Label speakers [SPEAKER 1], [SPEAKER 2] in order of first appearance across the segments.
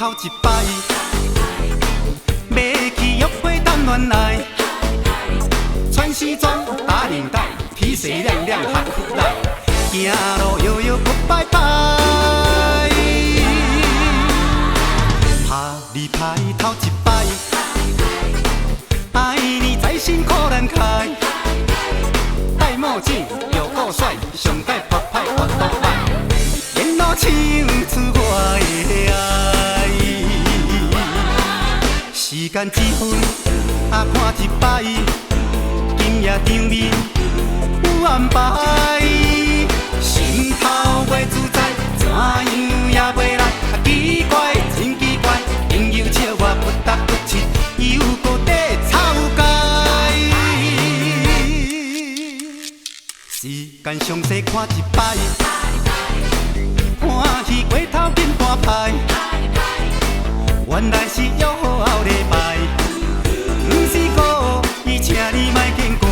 [SPEAKER 1] 头一摆，要去约会等原来，穿西装打领带，皮鞋亮亮合裤来，行路摇摇不拜拜，拍你拍头一摆，爱你在心可难开，戴墨镜又够帅，上界拍拍我都爱，沿路唱出我的爱。时间一分啊看一摆，今夜场面有安排，心头袂自在，怎样也袂来，奇怪真奇怪，朋友笑我不达不切，又搁在草街。时间详细看一摆，欢喜过头紧大牌，原来是约好后礼拜，不是故意，请你莫见怪。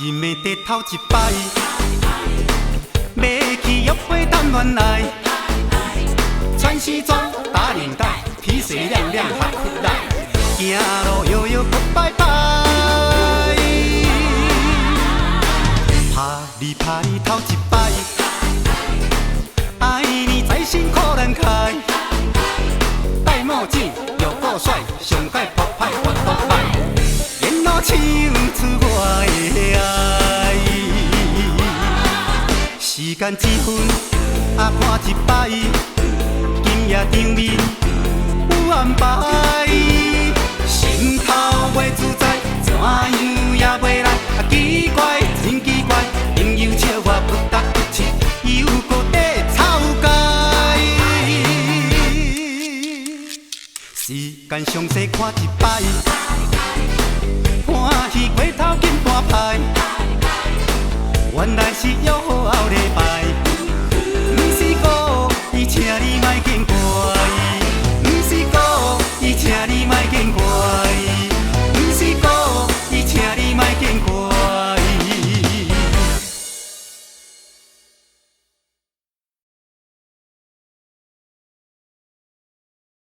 [SPEAKER 1] 今暝日头一摆，要去约会等原来，穿西装打领带，皮鞋亮亮合裤来，行路摇摇不拜拜，拍你拍头一摆，爱你在心可难开，戴墨镜又够帅，上界拍拍我都爱，沿路唱出我的爱。时间一分啊看一摆，今夜场面有安排，心头袂自在，怎样也袂来，奇怪真奇怪，朋友笑我不达不切，又搁在草街。时间详细看一摆，欢喜过头紧大牌，原来是约好后礼拜。